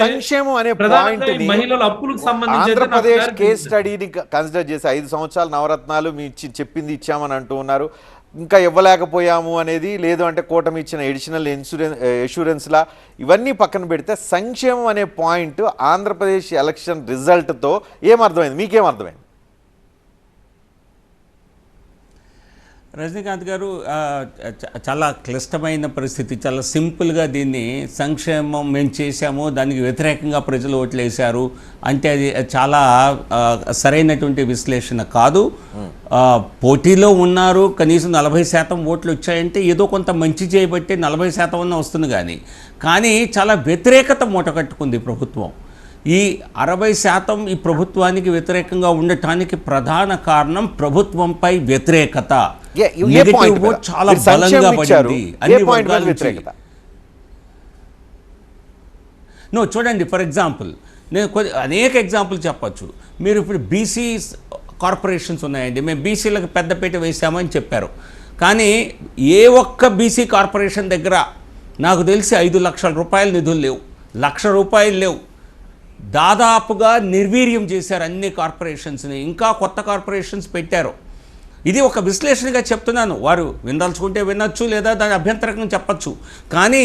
సంక్షేమం అనే పాయింట్ ని ఆంధ్రప్రదేశ్ కేస్ స్టడీని కన్సిడర్ చేసి 5 సంవత్సరాలు నవరత్నాలు మీ చెప్పింది ఇచ్చామని అంటూ ఉన్నారు. ఇంకా ఇవ్వలేకపోయాము అనేది లేదు అంటే కూటమి ఇచ్చిన ఎడిషనల్ ఎష్యూరెన్స్లా ఇవన్నీ పక్కన పెడితే సంక్షేమం అనే పాయింట్ ఆంధ్రప్రదేశ్ ఎలక్షన్ రిజల్ట్తో ఏమర్థమైంది, మీకేమర్థమైంది? రజనీకాంత్ గారు, చాలా క్లిష్టమైన పరిస్థితి. చాలా సింపుల్గా దీన్ని సంక్షేమం మేము చేశాము, దానికి వ్యతిరేకంగా ప్రజలు ఓట్లు వేశారు అంటే అది చాలా సరైనటువంటి విశ్లేషణ కాదు. పోటీలో ఉన్నారు, కనీసం 40% ఓట్లు వచ్చాయంటే ఏదో కొంత మంచి చేయబట్టి 40% అన్న వస్తుంది. కానీ చాలా వ్యతిరేకత మూటకట్టుకుంది ప్రభుత్వం. ఈ 60% ఈ ప్రభుత్వానికి వ్యతిరేకంగా ఉండటానికి ప్రధాన కారణం ప్రభుత్వంపై వ్యతిరేకత. చాలా బలంగా పడింది అన్ని వర్గాల నుంచి. చూడండి, ఫర్ ఎగ్జాంపుల్ నేను అనేక ఎగ్జాంపుల్ చెప్పచ్చు. మీరు ఇప్పుడు బీసీ కార్పొరేషన్స్ ఉన్నాయండి, మేము బీసీలకు పెద్దపీట వేసామని చెప్పారు. కానీ ఏ ఒక్క బీసీ కార్పొరేషన్ దగ్గర నాకు తెలిసి 5 లక్షల రూపాయల నిధులు లేవు, 1 లక్ష రూపాయలు లేవు. దాదాపుగా నిర్వీర్యం చేశారు అన్ని కార్పొరేషన్స్ని. ఇంకా కొత్త కార్పొరేషన్స్ పెట్టారు. ఇది ఒక విశ్లేషణగా చెప్తున్నాను. వారు వినదలుచుకుంటే వినొచ్చు, లేదా దాని అభ్యంతరంగా చెప్పచ్చు. కానీ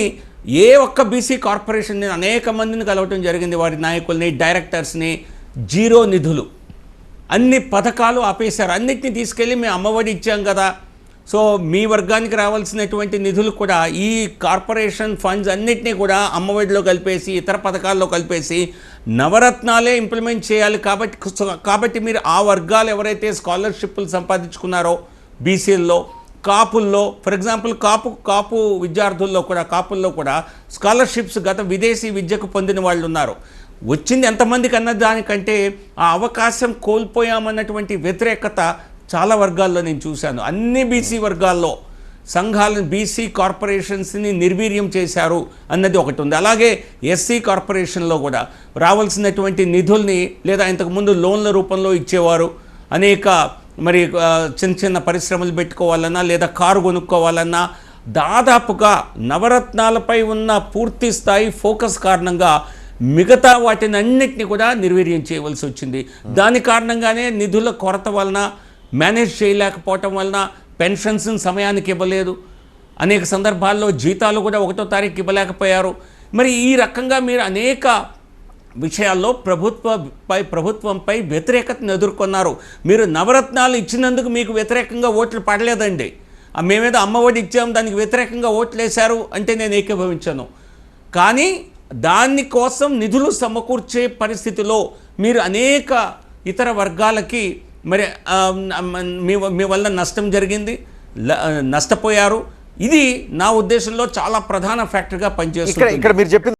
ఏ ఒక్క బీసీ కార్పొరేషన్ నేను అనేక మందిని కలవటం జరిగింది, వారి నాయకుల్ని, డైరెక్టర్స్ని. 0 నిధులు, అన్ని పథకాలు ఆపేశారు. అన్నిటిని తీసుకెళ్ళి మేము అమ్మఒడి ఇచ్చాం కదా, సో మీ వర్గానికి రావాల్సినటువంటి నిధులు కూడా ఈ కార్పొరేషన్ ఫండ్స్ అన్నిటినీ కూడా అమ్మఒడిలో కలిపేసి ఇతర పథకాల్లో కలిపేసి నవరత్నాలే ఇంప్లిమెంట్ చేయాలి. కాబట్టి మీరు ఆ వర్గాలు ఎవరైతే స్కాలర్షిప్లు సంపాదించుకున్నారో బీసీల్లో, కాపుల్లో, ఫర్ ఎగ్జాంపుల్ కాపు విద్యార్థుల్లో కూడా, కాపుల్లో కూడా స్కాలర్షిప్స్ గత విదేశీ విద్యకు పొందిన వాళ్ళు ఉన్నారు. వచ్చింది ఎంతమందికి అన్న దానికంటే ఆ అవకాశం కోల్పోయామన్నటువంటి వ్యతిరేకత చాలా వర్గాల్లో నేను చూశాను. అన్ని బీసీ వర్గాల్లో సంఘాలను, బీసీ కార్పొరేషన్స్ని నిర్వీర్యం చేశారు అన్నది ఒకటి ఉంది. అలాగే ఎస్సీ కార్పొరేషన్లో కూడా రావాల్సినటువంటి నిధుల్ని, లేదా ఇంతకుముందు లోన్ల రూపంలో ఇచ్చేవారు. అనేక మరి చిన్న పరిశ్రమలు పెట్టుకోవాలన్నా, లేదా కారు కొనుక్కోవాలన్నా దాదాపుగా నవరత్నాలపై ఉన్న పూర్తి స్థాయి ఫోకస్ కారణంగా మిగతా వాటిని అన్నిటిని కూడా నిర్వీర్యం చేయవలసి వచ్చింది. దాని కారణంగానే నిధుల కొరత వలన, మేనేజ్ చేయలేకపోవటం వలన పెన్షన్స్ని సమయానికి ఇవ్వలేదు. అనేక సందర్భాల్లో జీతాలు కూడా 1వ తారీఖు ఇవ్వలేకపోయారు. మరి ఈ రకంగా మీరు అనేక విషయాల్లో ప్రభుత్వంపై వ్యతిరేకతను ఎదుర్కొన్నారు. మీరు నవరత్నాలు ఇచ్చినందుకు మీకు వ్యతిరేకంగా ఓట్లు పడలేదండి. మేమేదో అమ్మఒడి ఇచ్చాము, దానికి వ్యతిరేకంగా ఓట్లు వేశారు అంటే నేను ఏకీభవించాను. కానీ దానికోసం నిధులు సమకూర్చే పరిస్థితిలో మీరు అనేక ఇతర వర్గాలకి మరి మీ వల్ల నష్టం జరిగింది, నష్టపోయారు. ఇది నా ఉద్దేశంలో చాలా ప్రధాన ఫ్యాక్టర్గా పనిచేస్తుంది. ఇక్కడ మీరు చెప్పింది